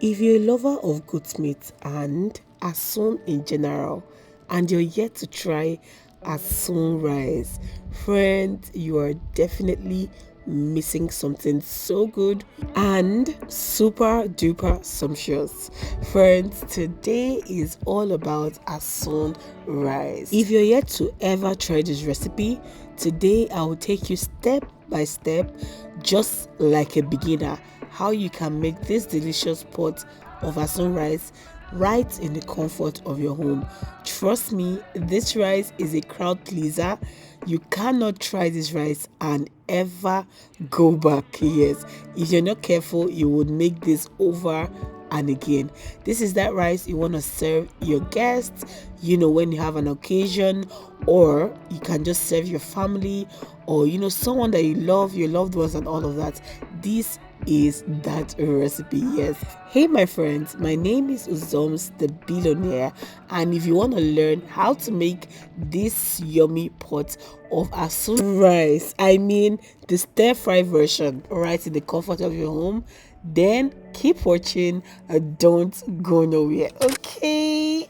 If you're a lover of goat meat and Asun in general, and you're yet to try Asun rice, friend, you are definitely missing something so good and super duper sumptuous. Friends, today is all about Asun rice. If you're yet to ever try this recipe, today I will take you step by step, just like a beginner, how you can make this delicious pot of Asun rice right in the comfort of your home. Trust me, this rice is a crowd pleaser. You cannot try this rice and ever go back. Yes, if you're not careful, you would make this over and again. This is that rice you want to serve your guests, when you have an occasion, or you can just serve your family, or someone that you love, your loved ones, and all of that. This is that recipe. Yes. Hey my friends, my name is Uzoms the billionaire, and if you want to learn how to make this yummy pot of Asun rice, I mean the stir fry version, right in the comfort of your home, then keep watching and don't go nowhere, okay?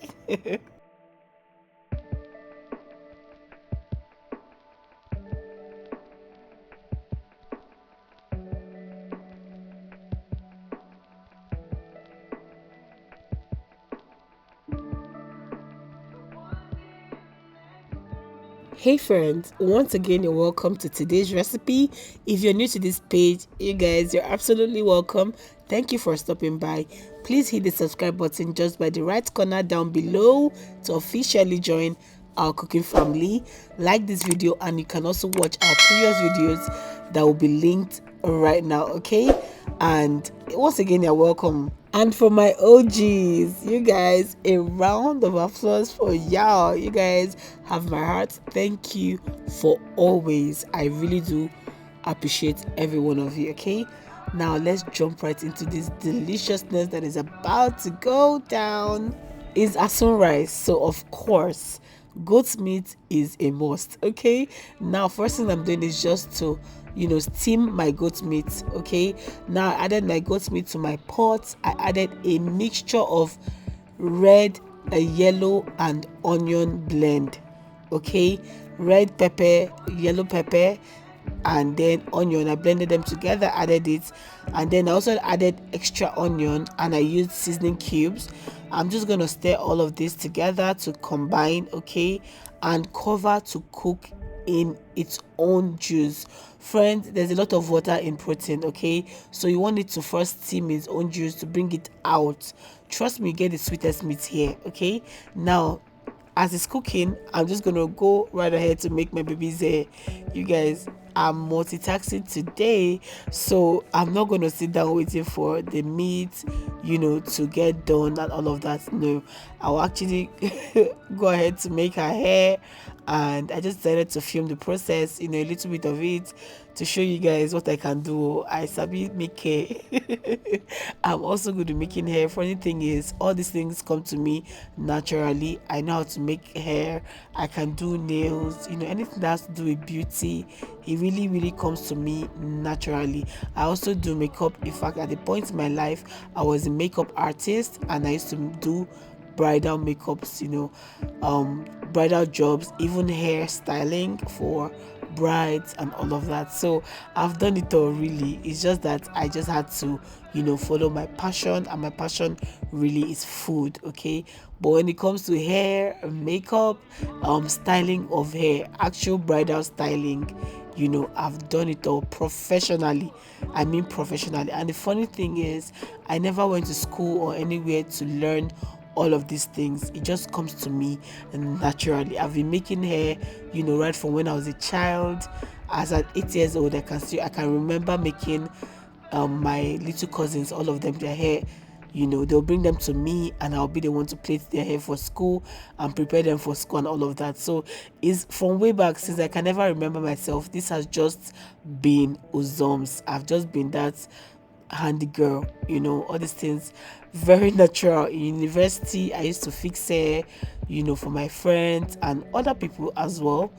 Hey friends, once again you're welcome to today's recipe. If you're new to this page, you guys, you're absolutely welcome. Thank you for stopping by. Please hit the subscribe button just by the right corner down below to officially join our cooking family. Like this video, and you can also watch our previous videos that will be linked right now, okay? And once again you're welcome. And for my OGs, you guys, a round of applause for y'all. You guys have my heart. Thank you for always. I really do appreciate every one of you, okay? Now let's jump right into this deliciousness that is about to go down. Is Asun rice, so of course goat meat is a must. Okay, now first thing I'm doing is just to steam my goat meat. Okay, now I added my goat meat to my pot. I added a mixture of red, yellow and onion blend. Okay, red pepper, yellow pepper, and then onion. I blended them together, added it, and then I also added extra onion, and I used seasoning cubes. I'm just gonna stir all of this together to combine, okay, and cover to cook in its own juice. Friends, there's a lot of water in protein, okay, so you want it to first steam its own juice to bring it out. Trust me, you get the sweetest meat here. Okay, now as it's cooking, I'm just gonna go right ahead to make my baby's hair. You guys, I'm multitasking today, so I'm not gonna sit down waiting for the meat, to get done and all of that. No, I'll actually go ahead to make her hair, and I just decided to film the process, a little bit of it, to show you guys what I can do. I sabi make hair. I'm also good at making hair. Funny thing is, all these things come to me naturally. I know how to make hair. I can do nails. Anything that has to do with beauty, it really, really comes to me naturally. I also do makeup. In fact, at the point in my life, I was a makeup artist, and I used to do bridal makeups, bridal jobs, even hair styling for brides and all of that. So I've done it all. Really, it's just that I just had to follow my passion, and my passion really is food. Okay, but when it comes to hair, makeup, styling of hair, actual bridal styling, I've done it all professionally. I mean professionally. And the funny thing is, I never went to school or anywhere to learn all of these things. It just comes to me naturally. I've been making hair, right from when I was a child. As at 8 years old, I can remember making my little cousins, all of them, their hair. They'll bring them to me, and I'll be the one to plait their hair for school and prepare them for school and all of that. So it's from way back, since I can never remember myself. This has just been Uzoms. I've just been that handy girl, all these things. Very natural. In university, I used to fix hair, for my friends and other people as well.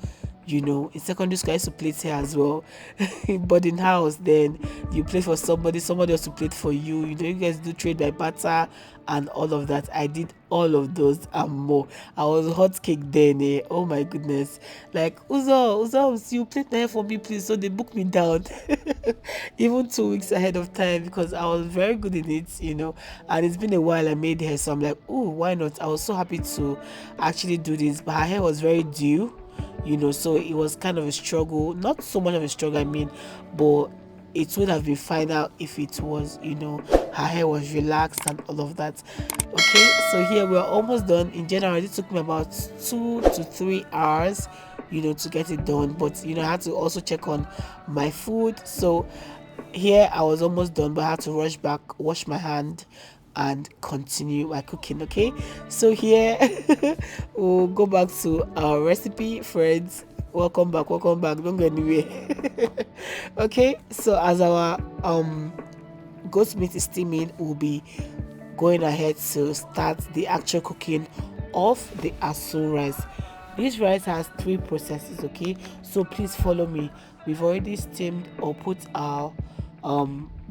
In secondary school I used to plait hair as well. But in house, then you play for somebody else to plait for you. You guys do trade by barter and all of that. I did all of those and more. I was hot cake then, eh? Oh my goodness. Like, Uzoms, you plait my hair for me, please. So they booked me down. Even 2 weeks ahead of time because I was very good in it. And it's been a while I made hair, so I'm like, oh, why not? I was so happy to actually do this. But her hair was very due, so it was kind of a struggle. Not so much of a struggle, I mean, but it would have been final if it was, her hair was relaxed and all of that. Okay, so here we're almost done. In general, it took me about 2 to 3 hours, to get it done. But I had to also check on my food. So here I was almost done, but I had to rush back, wash my hand, and continue my cooking. Okay, so here we'll go back to our recipe, friends. Welcome back, welcome back. Don't go anywhere. Okay, so as our goat meat is steaming, we'll be going ahead to start the actual cooking of the Asun rice. This rice has 3 processes, okay? So please follow me. We've already steamed or put our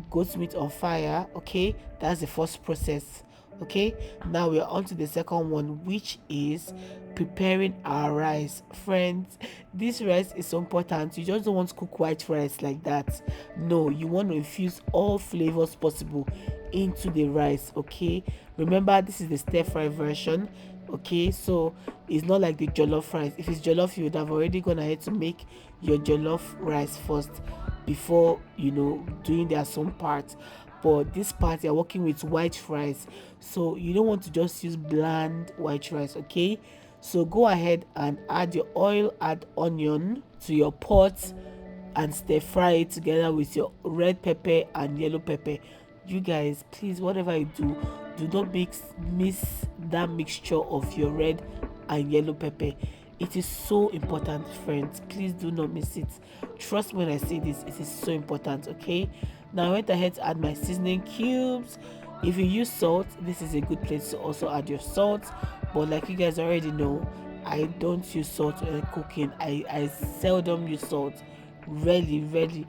goat meat on fire, okay? That's the first process, okay? Now we are on to the second one, which is preparing our rice. Friends, this rice is so important. You just don't want to cook white rice like that. No, you want to infuse all flavors possible into the rice, okay? Remember, this is the stir fry version, okay? So it's not like the jollof rice. If it's jollof, you would have already gone ahead to make your jollof rice first before doing their some part. But this part, you're working with white rice, so you don't want to just use bland white rice, okay? So go ahead and add your oil, add onion to your pot, and stir fry it together with your red pepper and yellow pepper. You guys, please, whatever you do not miss that mixture of your red and yellow pepper. It is so important, friends. Please do not miss it. Trust me when I say this, it is so important. Okay, now I went ahead to add my seasoning cubes. If you use salt, this is a good place to also add your salt. But like you guys already know, I don't use salt when cooking. I seldom use salt. Rarely.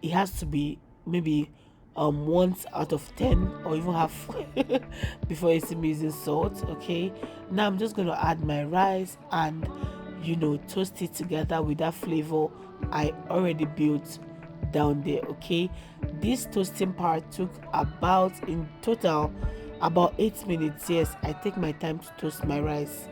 It has to be maybe once out of 10 or even half before you see me using salt. Okay, now I'm just going to add my rice and toast it together with that flavor I already built down there. Okay, this toasting part took about, in total, about 8 minutes. Yes, I take my time to toast my rice.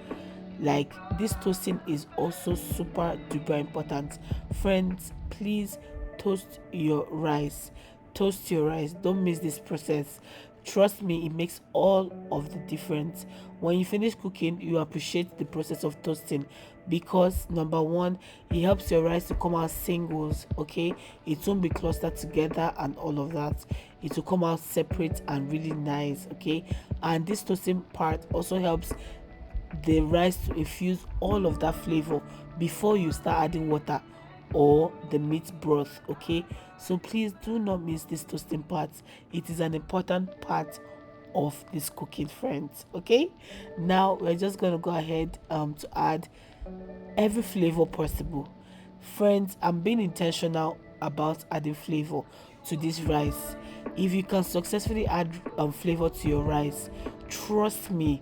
Like, this toasting is also super duper important. Friends, please toast your rice. Toast your rice. Don't miss this process. Trust me, it makes all of the difference. When you finish cooking, you appreciate the process of toasting, because number one, it helps your rice to come out singles. Okay, it won't be clustered together and all of that. It will come out separate and really nice. Okay, and this toasting part also helps the rice to infuse all of that flavor before you start adding water or the meat broth. Okay, so please do not miss this toasting part. It is an important part of this cooking, friends. Okay, now we're just going to go ahead to add every flavor possible. Friends, I'm being intentional about adding flavor to this rice. If you can successfully add flavor to your rice, trust me,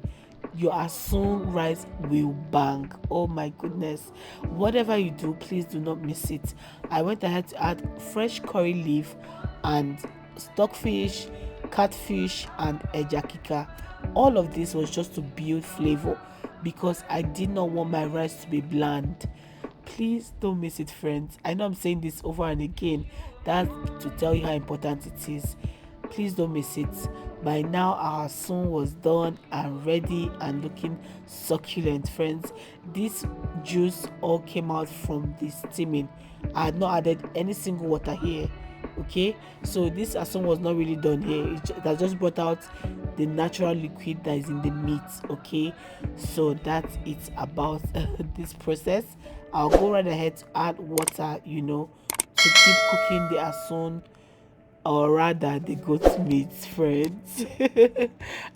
your Asun rice will bang. Oh my goodness, whatever you do, please do not miss it. I went ahead to add fresh curry leaf and stockfish, catfish, and ejakika. All of this was just to build flavor, because I did not want my rice to be bland. Please don't miss it, friends. I know I'm saying this over and again. That's to tell you how important it is. Please don't miss it. By now, our Asun was done and ready and looking succulent, friends. This juice all came out from the steaming. I had not added any single water here. Okay, so this Asun was not really done here. It has just brought out the natural liquid that is in the meat. Okay, so that's it about this process. I'll go right ahead to add water, to keep cooking the Asun, or rather the goat meat, friends.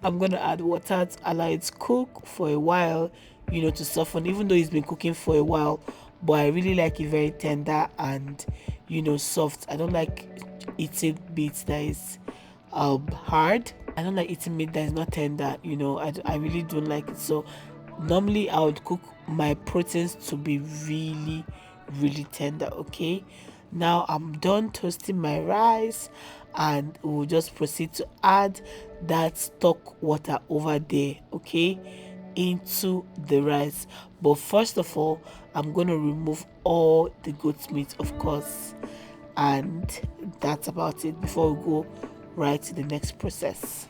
I'm gonna add water to allow it to cook for a while, to soften, even though it's been cooking for a while. but I really like it very tender and soft. I don't like eating meat that is hard. I don't like eating meat that is not tender. I really don't like it. So normally I would cook my proteins to be really, really tender. Okay, now I'm done toasting my rice, and we'll just proceed to add that stock water over there, okay, into the rice. But first of all, I'm going to remove all the goat meat, of course, and that's about it before we go right to the next process.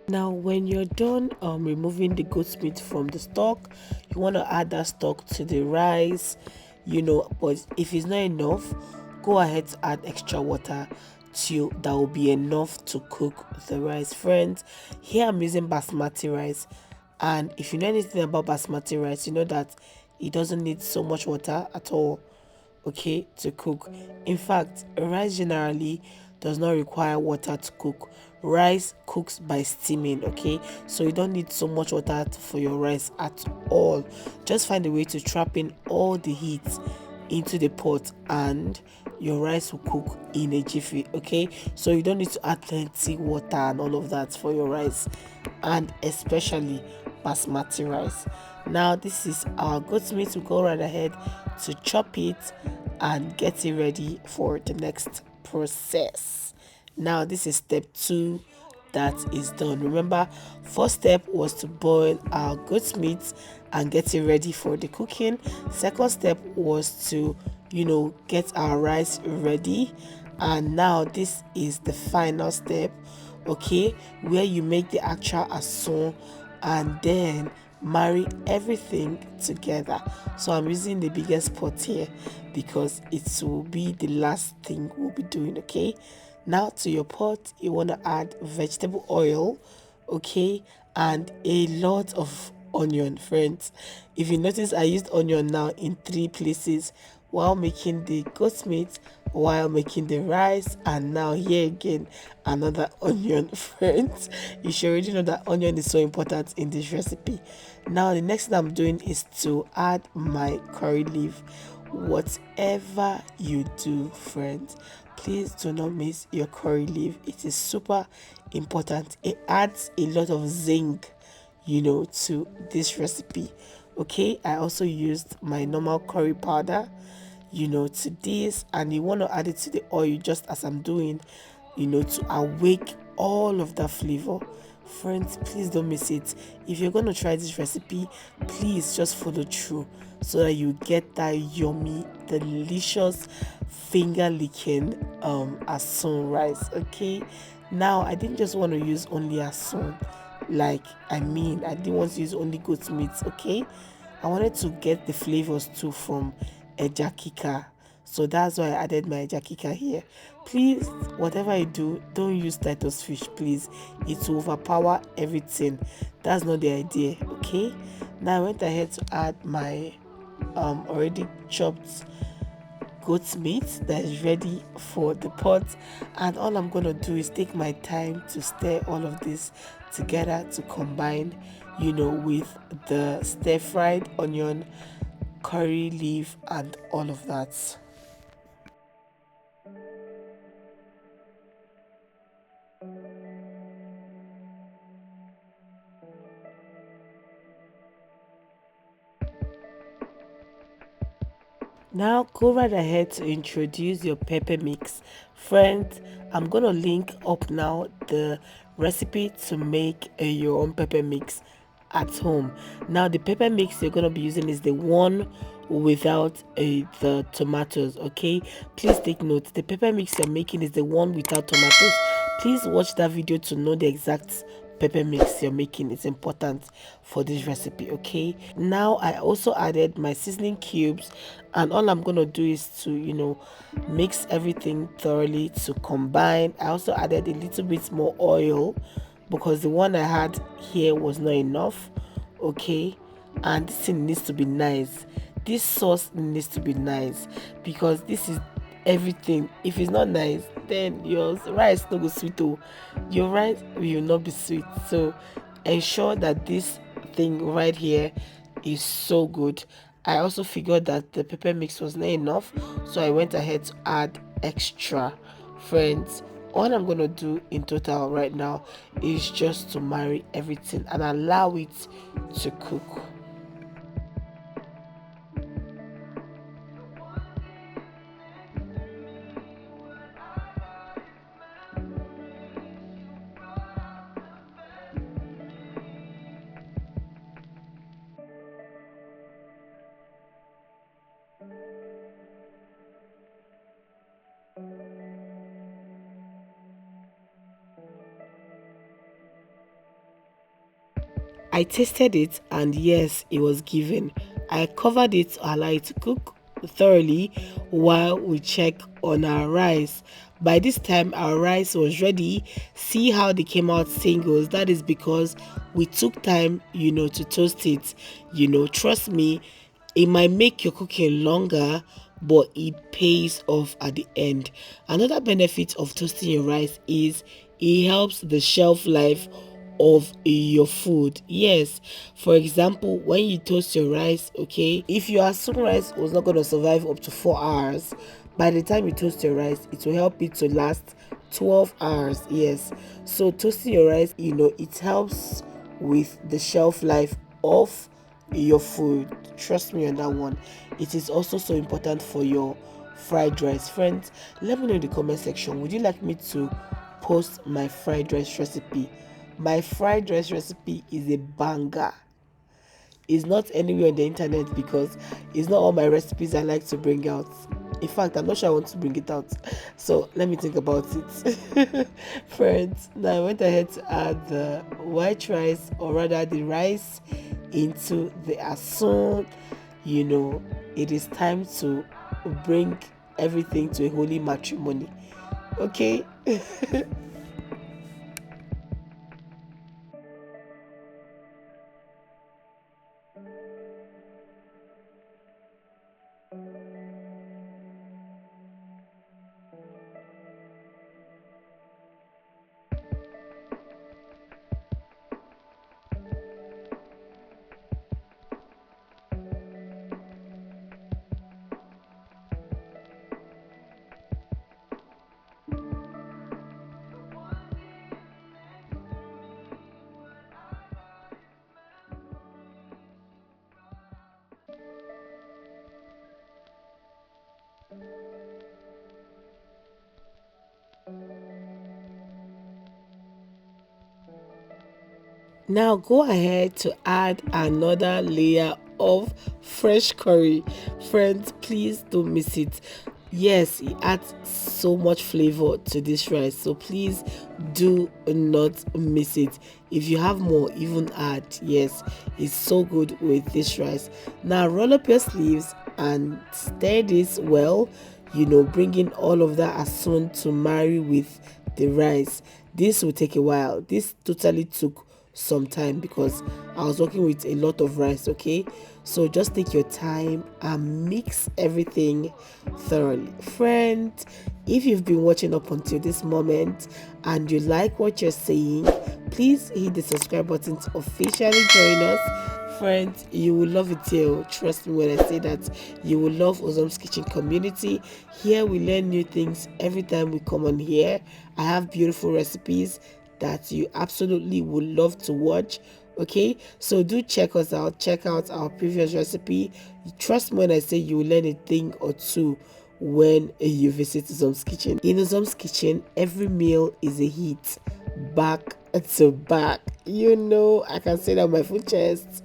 Now, when you're done removing the goat's meat from the stock, you want to add that stock to the rice, but if it's not enough, go ahead to add extra water till that will be enough to cook the rice. Friends, here I'm using basmati rice, and if you know anything about basmati rice, you know that it doesn't need so much water at all, okay, to cook. In fact, rice generally does not require water to cook. Rice cooks by steaming, okay, so you don't need so much water for your rice at all. Just find a way to trap in all the heat into the pot, and your rice will cook in a jiffy, okay. So you don't need to add plenty water and all of that for your rice, and especially basmati rice. Now this is our goat meat. We go right ahead to chop it and get it ready for the next process. Now this is step 2 that is done. Remember, first step was to boil our goat meat and get it ready for the cooking. Second step was to get our rice ready, and now this is the final step, okay, where you make the actual asun and then marry everything together. So I'm using the biggest pot here because it will be the last thing we'll be doing, okay. Now to your pot, you want to add vegetable oil, okay, and a lot of onion. Friends, if you notice, I used onion now in 3 places while making the goat meat, while making the rice, and now here again another onion. Friends, you should already know that onion is so important in this recipe. Now the next thing I'm doing is to add my curry leaf. Whatever you do, friends, please do not miss your curry leaf. It is super important. It adds a lot of zinc, to this recipe, okay. I also used my normal curry powder, to this, and you want to add it to the oil just as I'm doing, to awake all of that flavor. Friends, please don't miss it. If you're going to try this recipe, please just follow through so that you get that yummy, delicious, finger licking asun rice, okay. Now I didn't just want to use only asun, I didn't want to use only goat meat, okay. I wanted to get the flavors too from ejakika, so that's why I added my ejakika here. Please, whatever you do, don't use Titus fish, please. It will overpower everything. That's not the idea, okay. Now I went ahead to add my already chopped goat meat that is ready for the pot, and all I'm going to do is take my time to stir all of this together to combine, with the stir fried onion, curry leaf, and all of that. Now go right ahead to introduce your pepper mix. Friends, I'm gonna link up now the recipe to make your own pepper mix at home. Now the pepper mix you're gonna be using is the one without the tomatoes. Okay, please take note, the pepper mix you're making is the one without tomatoes. Please watch that video to know the exact pepper mix you're making. It's important for this recipe. Okay, now I also added my seasoning cubes, and all I'm gonna do is to mix everything thoroughly to combine. I also added a little bit more oil because the one I had here was not enough. Okay, and this thing needs to be nice. This sauce needs to be nice because this is everything. If it's not nice, then your rice no go sweet. Oh, your rice will not be sweet. So ensure that this thing right here is so good. I also figured that the pepper mix was not enough, so I went ahead to add extra. Friends, all I'm gonna do in total right now is just to marry everything and allow it to cook. I tasted it, and yes, it was given. I covered it to allow it to cook thoroughly while we check on our rice. By this time, our rice was ready. See how they came out singles. That is because we took time, to toast it. Trust me, it might make your cooking longer, but it pays off at the end. Another benefit of toasting your rice is it helps the shelf life of your food. Yes, for example, when you toast your rice, okay, if your Asun rice was not going to survive up to 4 hours, by the time you toast your rice, it will help it to last 12 hours. Yes, so toasting your rice, it helps with the shelf life of your food. Trust me on that one. It is also so important for your fried rice. Friends, let me know in the comment section, would you like me to post my fried rice recipe? My fried rice recipe is a banger. It's not anywhere on the internet because it's not all my recipes I like to bring out. In fact, I'm not sure I want to bring it out. So let me think about it. Friends, now I went ahead to add the white rice, or rather the rice, into the Asun. It is time to bring everything to a holy matrimony. Okay? Now go ahead to add another layer of fresh curry. Friends, please don't miss it. Yes, it adds so much flavor to this rice, so please do not miss it. If you have more, even add. Yes, it's so good with this rice. Now roll up your sleeves and stir this well, bringing all of that asun to marry with the rice. This will take a while. This totally took some time because I was working with a lot of rice. Okay, so just take your time and mix everything thoroughly. Friend, if you've been watching up until this moment and you like what you're saying, please hit the subscribe button to officially join us. Friends, you will love it here. Trust me when I say that you will love Uzoms Kitchen community. Here we learn new things every time we come on here. I have beautiful recipes that you absolutely would love to watch. Okay, so do check us out, check out our previous recipe. Trust me when I say you will learn a thing or two when you visit Uzoms kitchen. In Uzoms kitchen, every meal is a hit, back to back. You know, I can say that on my full chest.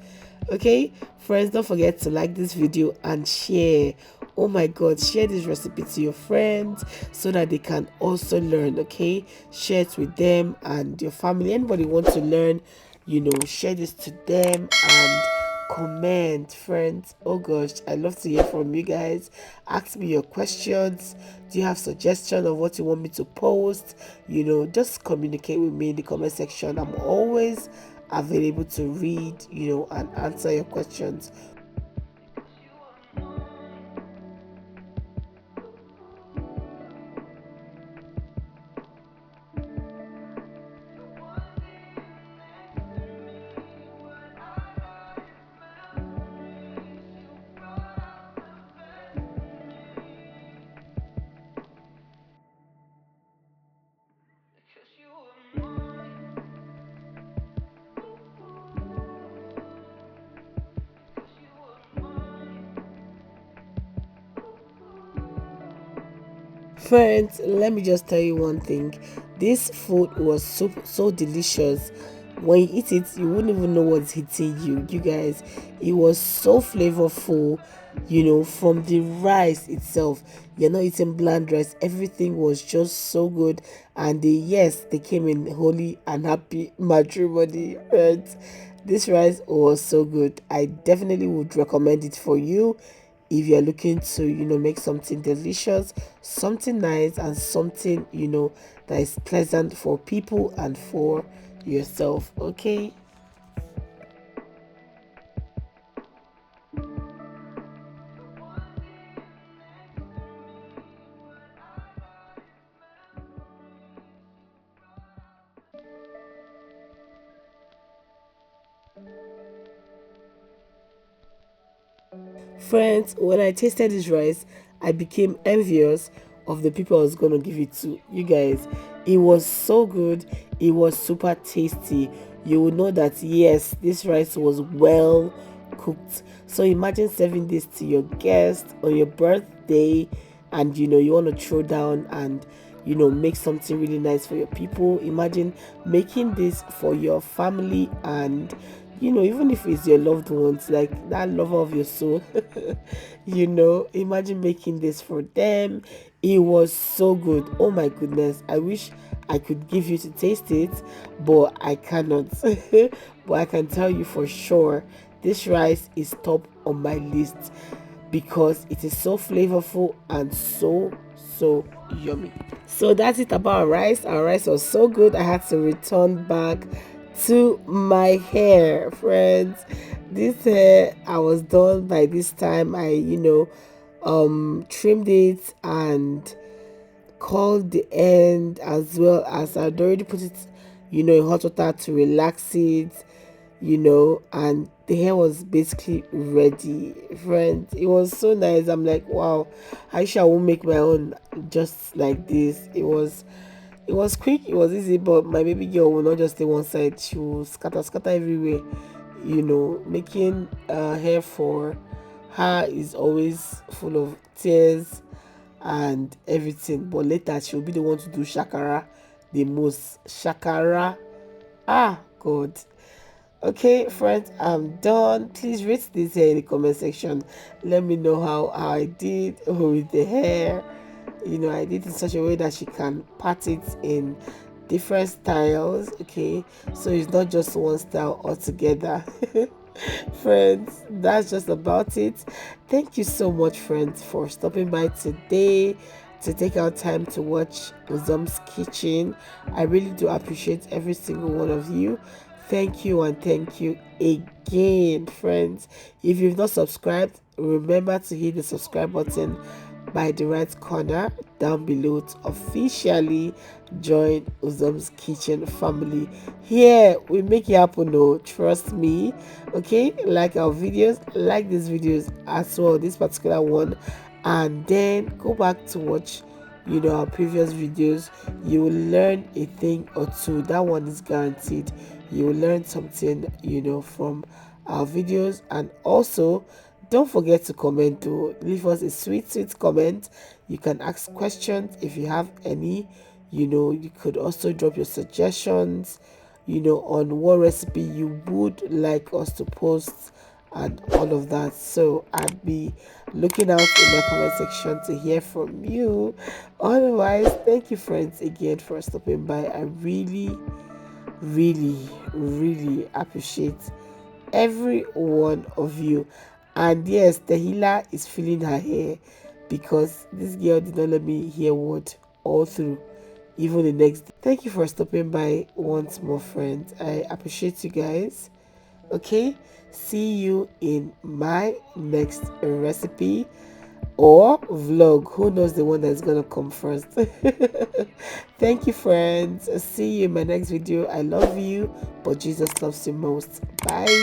Okay, friends, don't forget to like this video and share. Oh my god, share this recipe to your friends so that they can also learn. Okay, share it with them and your family. Anybody want to learn, share this to them and comment, friends. Oh gosh, I love to hear from you guys. Ask me your questions. Do you have suggestions of what you want me to post? Just communicate with me in the comment section. I'm always available to read, and answer your questions. Friends, let me just tell you one thing. This food was so delicious. When you eat it, you wouldn't even know what's hitting you. You guys, it was so flavorful, from the rice itself. You're not eating bland rice. Everything was just so good. And they came in holy and happy matrimony. Right? This rice was so good. I definitely would recommend it for you if you're looking to make something delicious, something nice, and something that is pleasant for people and for yourself. Okay, friends, when I tasted this rice, I became envious of the people I was going to give it to. You guys, it was so good. It was super tasty. You will know that, yes, this rice was well cooked. So imagine serving this to your guest on your birthday, and you want to throw down and make something really nice for your people. Imagine making this for your family and even if it's your loved ones, like that lover of your soul. Imagine making this for them. It was so good. Oh my goodness, I wish I could give you to taste it, but I cannot. But I can tell you for sure this rice is top on my list because it is so flavorful and so yummy. So that's it about our rice. Our rice was so good I had to return back to my hair, friends. This hair I was done by this time. I trimmed it and curled the end, as well as I'd already put it in hot water to relax it, and the hair was basically ready. Friends, it was so nice. I'm like, wow, I wish I will make my own just like this. It was quick, it was easy, but my baby girl will not just stay one side. She will scatter everywhere. Making hair for her is always full of tears and everything. But later she'll be the one to do shakara the most. Shakara. Ah, God. Okay, friends, I'm done. Please rate this hair in the comment section. Let me know how I did with the hair. I did it in such a way that she can part it in different styles. Okay, so it's not just one style altogether. Friends, that's just about it. Thank you so much, friends, for stopping by today to take our time to watch Uzom's Kitchen. I really do appreciate every single one of you. Thank you and thank you again, friends. If you've not subscribed, remember to hit the subscribe button by the right corner down below to officially join Uzom's Kitchen family. Here we make it happen, no, trust me. Okay, like our videos, like these videos as well, this particular one, and then go back to watch our previous videos. You will learn a thing or two. That one is guaranteed. you will learn something, from our videos. And also, don't forget to comment, to leave us a sweet comment. You can ask questions if you have any. You could also drop your suggestions, on what recipe you would like us to post and all of that. So I'd be looking out in my comment section to hear from you. Otherwise, thank you, friends, again for stopping by. I really, really, really appreciate every one of you. And yes, the healer is feeling her hair because this girl did not let me hear word all through, even the next day. Thank you for stopping by once more, friends. I appreciate you guys. Okay, see you in my next recipe or vlog. Who knows the one that's gonna come first? Thank you, friends. See you in my next video. I love you, but Jesus loves you most. Bye.